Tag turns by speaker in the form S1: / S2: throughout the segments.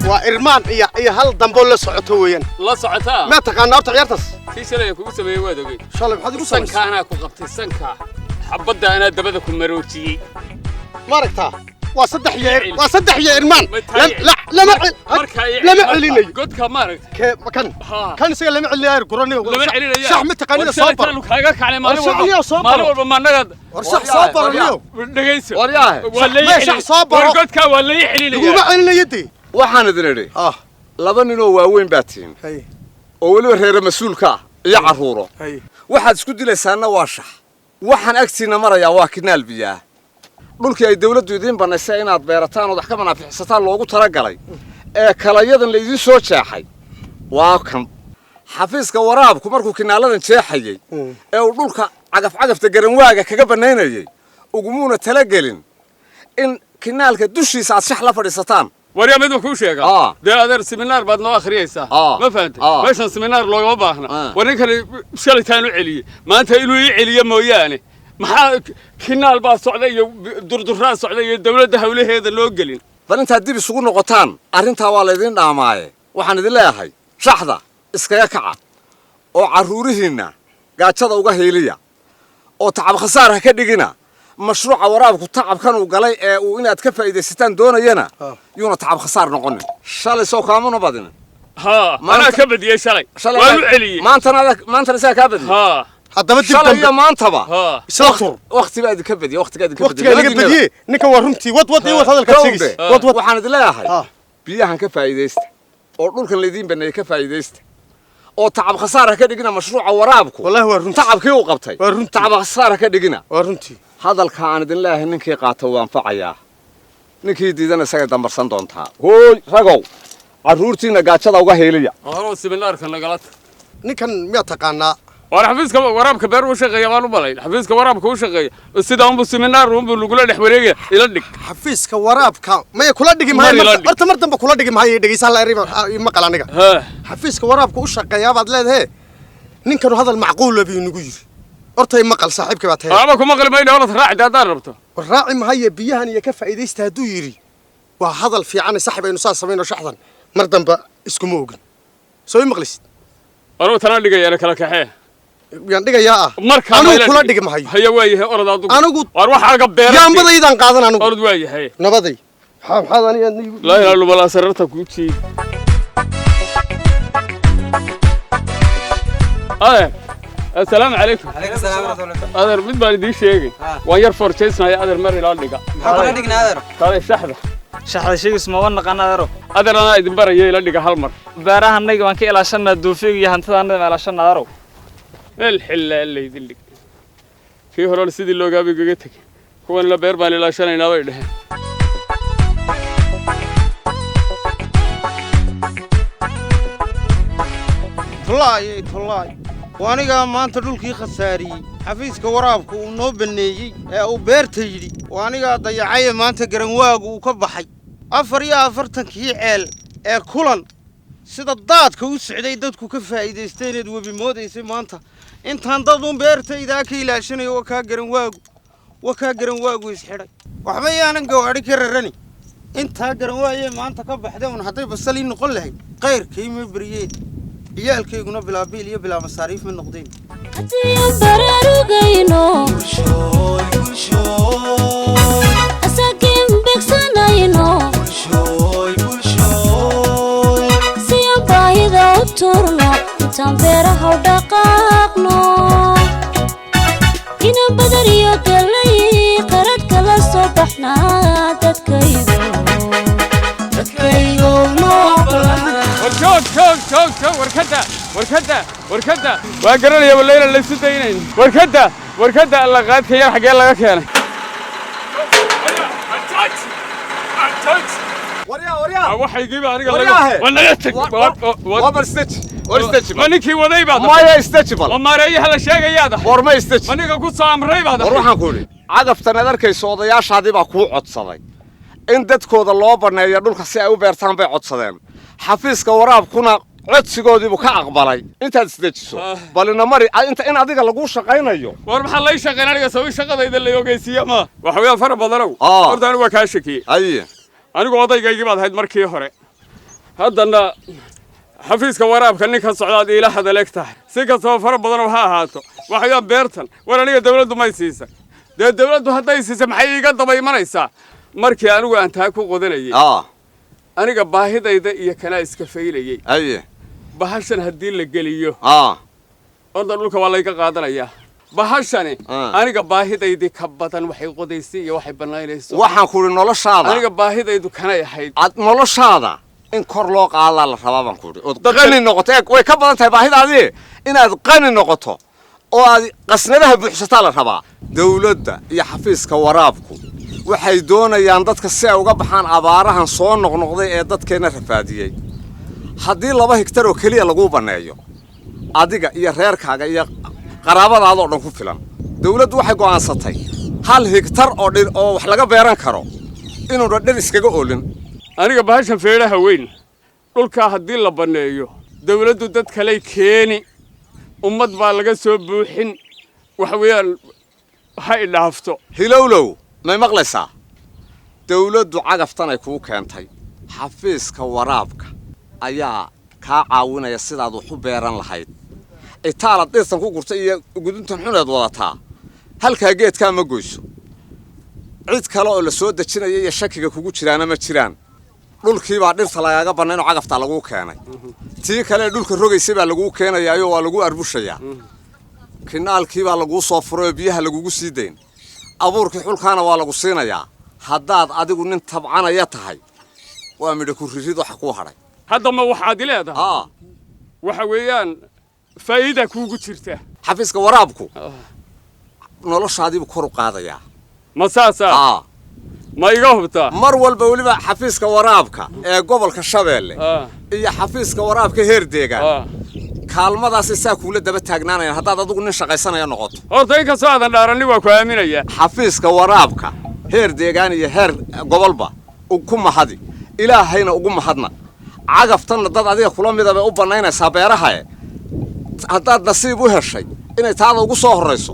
S1: وإرمان يا هل دمبول لسعته وين؟
S2: لسعته
S1: ما تقنا أرتع يرتس
S2: في شيء يكون سمي وادوي
S1: شو اللي بحد يقول
S2: سنك أنا كقبت السنك حبدا أنا دبدكم مروتي
S1: ما ركتها وصدح يا إرمان لا ما عليني
S2: قد كمارك
S1: كان يسأل لما علي قرني شح متقنين
S2: صابر لك حاجة على مالو ما نقد
S1: ورشح صابر اليوم
S2: دقيس
S1: ورياه
S2: ولا
S1: شح صابر
S2: قد كا ولا يحلي
S1: وما علينا يدي
S3: waxaan idin laba nin oo waaweyn baad tihiin oo waliba reer mas'uulka iyo caruuro waxaad isku dilaysaana waa shax waxaan agtiina maraya waa kinaal biyaa dhulkii ay dawladdu idin banaysay inaad beerataan oo wax ka manaaficsataan loogu talagalay ee kalayadan la idin soo jeexay waa kan xafiiska waraabku markuu kinaaladan jeexayay ee uu dhulka cagafta garanwaaga kaga banaynayay ugumuuna talagelin in kinaalka dushiisa aad shax la fadhiisataan وريا مدو كوشيغا ده هذا السيمينار بعد نو اخريسا ما فهمت ماشي السيمينار لو باهنا ورينك شليتان علي ما انت انو يعلي mooyaane maxaa kinaal baa socday durdurraa socday dawladda hawlaheeda loo gelin bal inta dib isugu noqotaan arinta waa la idin dhaamaaye waxaan idin leeyahay shaxda iskaga kaca oo caruurihiina gaajada uga heeliya oo tacab khasaar ka dhigina مشروع waraabku tacabkan uu galay ee uu inaad ka faa'iideysataan doonayana yuuna tacab khasaar noqon shalay soo kaamuna badina ana ka badiyay shalay waa u celiyay maanta isaa ka badiyay haddaba dib dambe maantaba isla waqti baad ka badiyay waqtiga laga badiyay ninka waa runtii wad hadalka sheegis waxaan idin leeyahay biyahan ka faa'iideysta oo dhulkan leedin banay ka faa'iideysta oo tacab khasaar ka dhigina mashruuca waraabku wallahi waa runtii tacabkii uu qabtay tacab khasaar ka dhigina waa runtii hadalka aan idin leeyahay ninkii qaato waan facayaa ninkii diidana isaga dambarsan doontaa hooy ragow caruurtiina gaajada uga heeliya horo siminaarkan lagalad ninkan miya taqaanaa war xafiiska waraabka beer uu shaqeeyaa waan u balay xafiiska waraabka uu shaqeeyaa sida uu seminar uu lagu la dhaxwareegay ila dhig xafiiska waraabka ma kula dhigi maayo horta mar dambe kula dhigi maayo dhageysan la eriba ma qala aniga xafiiska waraabka uu shaqeeyaa baad leedahay ninkan hadal macquul ah buu nagu yiri horta ma qal saaxiibka baad tahay ama kuma qalmayna wala raaci daadaan rabto raaci ma haya biyahan iyo ka faa'iideysta haduu yiri waa hadal fiican saaxiib aynu saa sameeyno shaxdan mar dambe isku moogin soo maqlisid anoo tan dhigayana kala kaxee yaan dhigayaa anu kula dhigi maayo haya waayahay orad anigu war waxaaga beeray yaambadaydan qaadan anigu orad waayahay nabaday maxaad aniga la ilaa lubala sararta ku jiid السلام عليكم. عليكم السلام ورحمة الله. أدر مد بالي دي شيء. وير فورتشيسنا يا أدر مري لا دقة.
S4: حاول ندقنا أدر.
S3: قال الشحذة.
S4: شحذة شيء اسمه وانا قنا أدرو.
S3: أدر أنا إذا برا يلا دقة هالمر.
S4: برا هنيجي وانكي على شن الدوفيق يهنتظر على شن أدرو.
S3: الحل اللي يدلك. في هرول سيد اللوجا بيجتك. هو اللي بير بالي لا شن يناوي ده.
S5: طلعي. وأنا ما أنت دول خساري حفيزك وراك ونوب النيجي أو بيرتجري وأنا ضيعي ما أنت جرنواق وكبحي أفريا أفرتك هي عيل كلن سيدات كوس عدي دتك كفى إذا استند وبمود يسمى أنت هنضم بيرتي ذاك إلى شنو وكا جرنواق ويسحرك وحبي أنا جواري كررني أنت جرنواق ما أنت كبح ده ونحطيه بسالين نقول له غير كيم بريد عيالك يقولون بلا بيل يا بلا مصاريف من نقدين.
S6: أتيم برارجينو. كل شوي. أساكن بكسناينو. كل شوي. سيم بايدا وتورنا تنبرها ودقاقنا. إنا بدريو كلي قرد كلا صبحنا تتكيدو.
S3: وركده وقرن يا بالليل اللي سدينين وركده الله قاد كيان حق الله كان وريا وحي يجيب aniga ولا يتك ورستج منكي وضي بعد ما يستجبل وما ريح لا sheegayaada warma istij aniga ku soo amray baad waxaan ku ri cagaftan adarkayso odayaashaadii baa ku codsaday in dadkooda loo baneeyo dhulka si ay u beertaan bay codsadeen xafiiska waraabkuna codsigoodiibu ka aqbalay intaad isdejiso balina mari inta in adiga lagu shaqaynayo
S2: war maxaa lay shaqayn aniga soo shaqadayda la ogeysiiyo ma waxa weeyaan fara badanow horta anigu waa ka shaqeeyay
S3: haye
S2: anigu odaygaygi baad ahayd markii hore haddana xafiiska waraabka ninka socdaad ila hadaleeg tahay si kastoo fara badanow ha ahaato waxa weeyaan beertan war aniga dawladdu ma siisa dawladdu hadday siisa maxay iga daba imanaysaa markii anigu aan taa ku qodanayay aniga baahidayda iyo kana iska faylayay
S3: haye
S2: bahashan haddii la geliyo orda dhulka waa layga qaadanayaa bahashani aniga baahidaydii ka badan waxay qodaysay iyo waxay banaynayso
S3: waxaan ku iri noloshaada
S2: aniga baahidaydu kanay ahayd
S3: noloshaada in kor loo qaadaa la rabaa baan ku iri oo qani noqoto way ka badan tahay baahidaadii inaad qani noqoto oo aad qasnadaha buuxsataa la rabaa dawladda iyo xafiiska waraabku waxay doonayaan dadka si ay uga baxaan abaarahan soo noqnoqday ee dadkeena rafaadiyay haddii 2 hektar oo kaliya lagu baneeyo adiga iyo reerkaaga iyo qaraabadaada oo dhan ku filan dawladdu waxay go'aansatay 1 hektar oo dhir oo wax laga beeran karo inuu dhir iskaga oolin
S2: aniga bahashan feeraha weyn dhulka haddii la baneeyo dawladdu dad kale keeni ummad baa laga soo buuxin waxa weeyaan hay dhaafto
S3: hilowlow ma maqlaysaa dawladdu cagaftan ay ku keentay xafiiska waraabka ayaa ka caawinaya sidaad wax u beeran lahayd itaala dhirtan ku gurtay iyo guduntan xuneed wadataa halka geedka ma goyso cid kale oo la soo dajinaya iyo shakiga kugu jiraana ma jiraan dhulkii baa dhirta lagaga banaan oo cagafta lagu keenay tii kale dhulka rogaysay baa lagu keenayaa waa lagu arbushayaa kinaalkii baa lagu soo furay biyaha lagu sii deyn abuurkii xulkaana waa lagu siinayaa haddaad adigu nin tabcanaya tahay waa midho ku ririd waxa ku haray
S2: hadda ma waxaad leedahay waxa weeyaan faa'iido kuugu jirta
S3: xafiiska waraabku noloshaadiibu kor u qaadayaa
S2: ma saasa ma iga hubtaa
S3: mar walba waliba xafiiska waraabka ee gobolka Shabeelle iyo xafiiska waraabka heer deegaan kaalmadaas isaa kuula daba taagnaanayaan haddaad adigu nin shaqaysanaya noqoto
S2: horta in ka soo aadan dhaaranni waa ku aaminaya
S3: xafiiska waraabka heer deegaan iyo heer gobolba ku mahadi ilaahayna ugu mahadna cagaftan dad adiga kula midaba u banaynaysaa beeraha haddaad nasiib u heshay inay taada ugu soo horeyso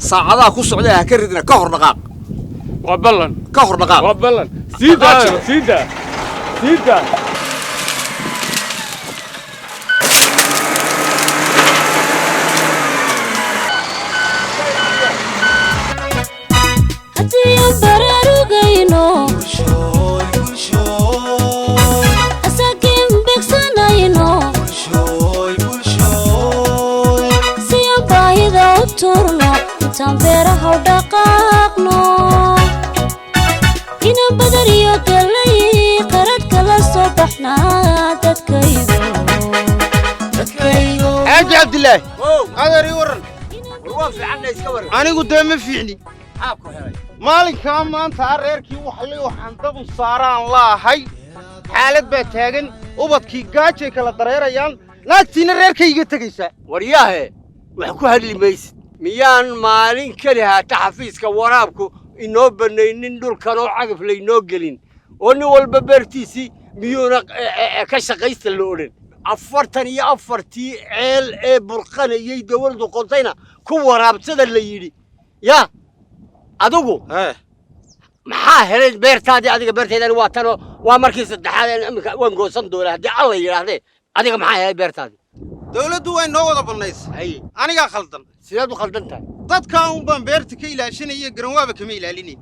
S3: saacadaha ku socday ha ka ridina ka hor dhaqaaq
S2: وبلن
S3: كهر نقاط
S2: وبلن سيدا سيدا سيدا
S6: هدي برارugayno asakin bigsanayno siya baahida u turno intaan beeraha u dhaqaaqno ina badariyo galay qarad kala soo baxnaa dadkaydo
S5: عادي عبد الله هذا ريورن
S3: وروح عنا يسكور
S5: anigu de ma fiicni maalinka maanta reerkii waxay waxaan dad u saaraan laahay xaalad baa taagan ubadkii gaajay kala dareerayaan naagtiina reerkayga tagaysa
S7: waryahe wax ku hadli maysid miyaan maalin kali haata xafiiska waraabku inoo banaynin dhulkan oo cagaf laynoo gelin oo nin walba beertiisii miyuuna ka shaqaysta la odhan 44 ceel ee burqanayay dawladdu qontayna ku waraabsada la yidhi yaa adigu maxaa helay beertaadii adiga beerteedani waa tan waa markii saddexaad imika waan goosan doonaa haddii alla yidhaahdee adiga maxaa helay beertaadii
S5: dawladdu way noo wada bannaysay anigaa khaldan
S7: sidaad u khaldan tahay
S5: dadkan un baan beerta ka ilaashanaya garanwaaba kama ilaalinay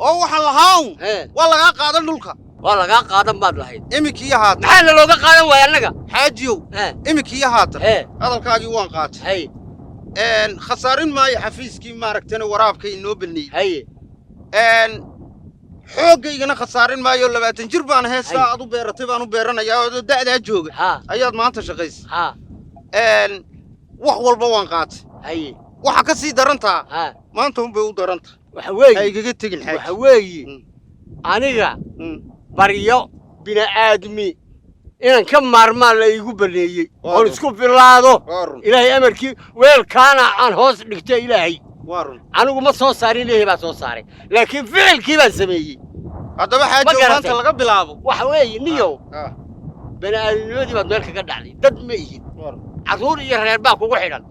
S5: oo waxaan lahaa waa lagaa qaadan dhulka
S7: waa lagaa qaadan baad lahayd
S5: imikii haatan
S7: maxaa looga qaadan waaya annaga
S5: xaajiyow imikii haatan hadalkaagii waan qaatay khasaarin maayo xafiiskii maaragtana waraabka inoo balniyey xoogaygana khasaarin maayo 20 jir baan heestaa aad u beeratay baan u beeranayaa oo da'daa jooga ayaad maanta shaqaysay wax walba waan qaatay waxa ka sii darantaa maanta un bay u darantaa
S7: waxa weeye
S5: ay igaga tagin xaaji
S7: waxa weeye aniga baryo bini'aadmi inaan ka maarmaan la igu baneeyay oo isku filaado ilaahay amarkii weelkaana aan hoos dhigtay ilaahay anigu ma soo saarin ilaahay baa soo saaray laakiin ficilkii baan sameeyay
S5: haddaba xaaji maanta laga bilaabo
S7: waxa weeye niyow بني آدميدي بعد مالك قد علي دد ميت عطول يهرب باك وحيدا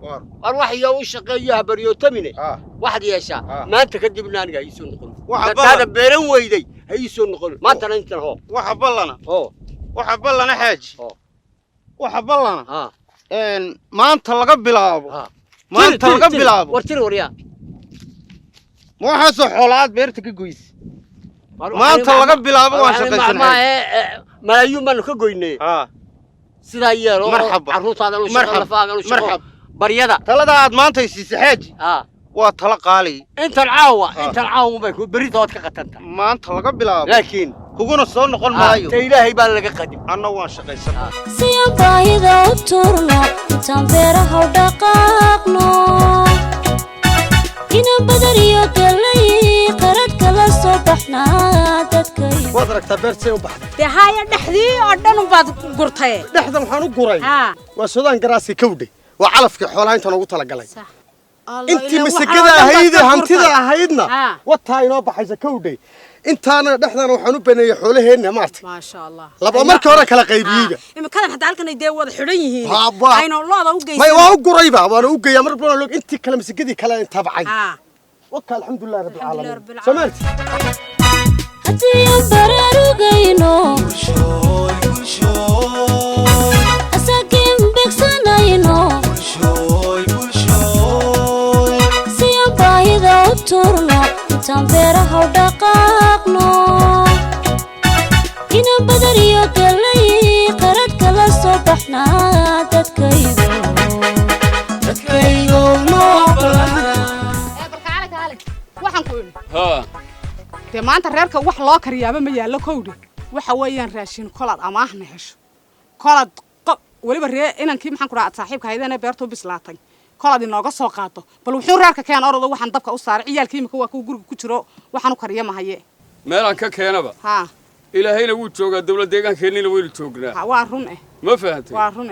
S7: أروح يوش قيها بريو تمني واحد يشاء ما أنت كدبنا نجا يسون نقول هذا بيرن ويدي هيسون نقول ما أنت أنت هو
S5: وحب لنا وحب لنا حاج وحب لنا إن ما أنت لقى بلاب ما أنت لقى بلاب
S7: ورتير وريا
S5: مو حاسو حولات بيرتك جويس ما أنت لقى بلاب واشقيسن
S7: ما يوم ما نكجويني سيدا
S5: مرحبا
S7: عروس هذا مرحبا بريدا
S5: تلا ما أنت يسيس حاج وتلقى لي
S7: أنت العاوة بيكون بريد هاد كقتنت
S5: ما أنت لقى بلاب
S7: لكن
S5: كونا صون نقول مايو
S7: تإلهي بالك قديم
S5: أنا واشقيسن
S6: سيابا إذا أطرنا تنبيرها ودقاقنا إنا بدريو كلي قرد كلا صبحنا تدكي
S1: وادرك تبرت سي وبحد
S8: هاي دحدي أردن بعد قرطة
S1: دحدا waxaan u guray waa Suudaan garaasi kawdhi waa calafkii xoolaha inta ugu tala galay intii masagada ahayd hantida ahaydna wataa inoo baxaysa kawdhi intaana dhaxdana waxaan u baneeyay xoolaheena maartay
S8: ما شاء الله
S1: laba markii hore kala qaybiyay
S8: إما كذا حتى halkan ay wada xiran yihiin ayna looda u geeyay
S1: may waa u gurayba waan u geeyay mar badan loo intii kala masagadii kala inta bacay waka alxamdulillah rabbil alamin sameerti
S6: hadii bararugayno asakin bigsanayno siyaba ida uturno tanbeeraha dhaqaaqno ina badariyo galay qarad kala soo baxna dadkaydo
S8: waxaan ku yiri maanta reerka wax loo kariyaaba ma yaalo kowdhi waxa weeyaan raashin kolad amaahna hesho kolad waliba ree inankii maxaan ku raacay saaxiibka haydana beertu bislaatay kolad inooga soo qaato bal wuxuu reerka keen orado waxaan dabka u saaray ciyaalkii imika waa ku guriga ku jiro waxaan u kariya mahaye
S2: meelan ka keenaba ilaahayna wuu joogaa dawlad deegaankeenina waynu joognaa
S8: waa run
S2: ma fahantay
S8: waa run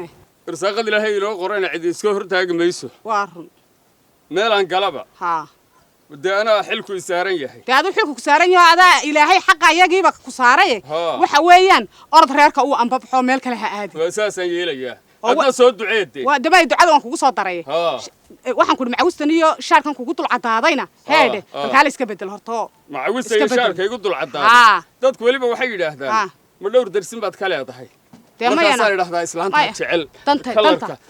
S2: irsaaqad ilaahay inoo qorayna cid iska hortaagi mayso
S8: waa run
S2: meelan galaba ودأنا حلكو يسارن يهي.
S8: هذا حلكو يسارن يهي هذا إلهي حق يجيب كسارة. وحويان أرض ريرك أو أم بحوم ملك لها عادي.
S2: وأساسا يليه. هذا صوت دعيتي.
S8: ودبي دعاء وانكو صوت دريه. وحن كل معوستني شارك انكو قطل عطادينا. هذا. قال إسكبت الهرطاء.
S2: معوستني شارك يقطل عطاد. دتك ولي بوحيد هذا. مدور درسين بعد كلا ضحي. ما صار هذا إسلامها تعل.
S8: تنتا.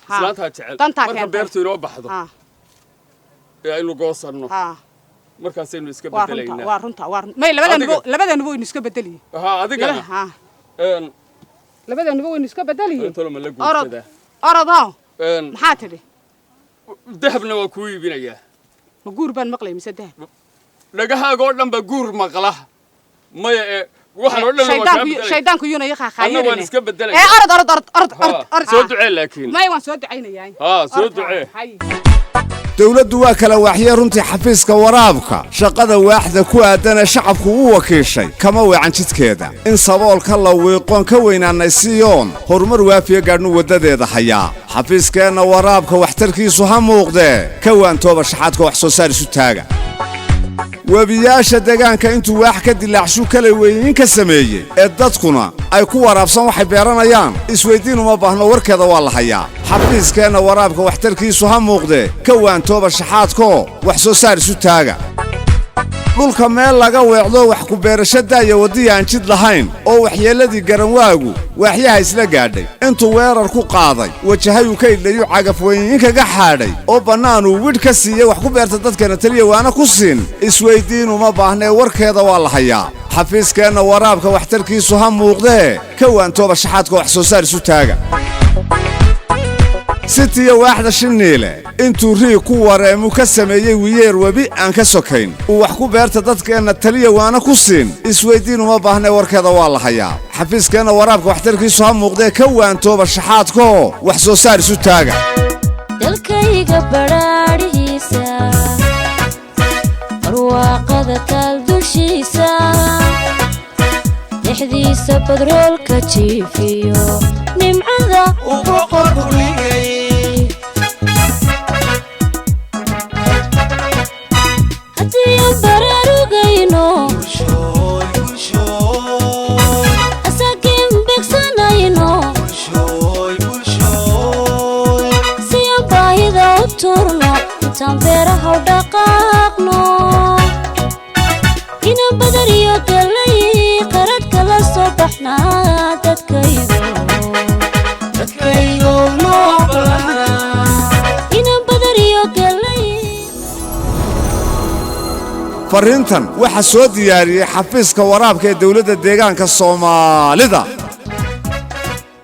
S2: إسلامها تعل.
S8: تنتا.
S2: مركب بيرتو يروح بحضه. يا إنه قاصرنا. markaas aynu iska bedelayna
S8: waa runta labadana way iska bedeli
S2: adigana
S8: labadana way iska bedeli
S2: orado
S8: maxaa tiri
S2: dahabna waa ku iibinaya
S8: ma guur baan maqlay mise dahab
S2: dhagahaaga oo dhan ba guur maqla maya waxaan oo dhan
S8: shaydaanku yuna yaqa
S2: khayr waan iska bedelay
S8: orod
S2: soo ducee laakiin
S8: may waan soo duceynayaa
S2: soo ducee
S9: dawladdu waa kala waaxyay runtii xafiiska waraabka shaqada waaxda ku aadana shacabku u wakiishay kama weecan jidkeeda in saboolka la wiiqoon ka weynaanay siyoon horumar waafiya gaadhnu wadadeeda hayaa xafiiskeenna waraabka waxtarkiisu ha muuqdee ka waantooba shaxaadka wax soo saar isu taaga webiyaasha deegaanka intuu waax ka dilaacshu kala weeyeen ka sameeyay ee dadkuna ay ku waraabsan waxay beeranayaan isweydiin uma baahno warkeeda waa la hayaa xafiiskeenna waraabka waxtarkiisu ha muuqdee ka waantooba shaxaadko wax soo saar isu taaga dhulka meel laga weecdo wax ku beerashada iyo wadiyaan jid lahayn oo waxyeeladii garanwaagu waaxyaha isla gaadhay intuu weerar ku qaaday wajahayu ka idhayu cagafweyn kaga xaadhay oo bannaan uu widh ka siiyay wax ku beerta dadkana taliya waana ku siin isweydiin uma baahnee warkeeda waa la hayaa xafiiskeenna waraabka waxtarkiisu ha muuqdee ka waantooba shaxaadka wax soo saar isu taaga sitiya waaxda shiniile intuu rii ku wareemu ka sameeyey wiyeer webi aan ka sokayn uu wax ku beerta dadkeenna taliya waana ku siin isweydiin uma baahnee warkeeda waa la hayaa xafiiskeenna waraabka waxtarkiisu ha muuqdee ka waantooba shaxaadko wax soo saar isu taaga
S6: dalkayga badhaadhihiisa barwaaqada taal dushiisa dhexdiisa badroolka jiifiyo nimcada u boqorku dhigay haddii bararugayno asakin bigsanayno haw dhaqaaqno ina badariyo galay qarad kala soo baxnaa dadkaydo noo balana ina badariyo galay
S9: fariintan waxa soo diyaariyay xafiiska waraabka ee dawladda deegaanka Soomaalida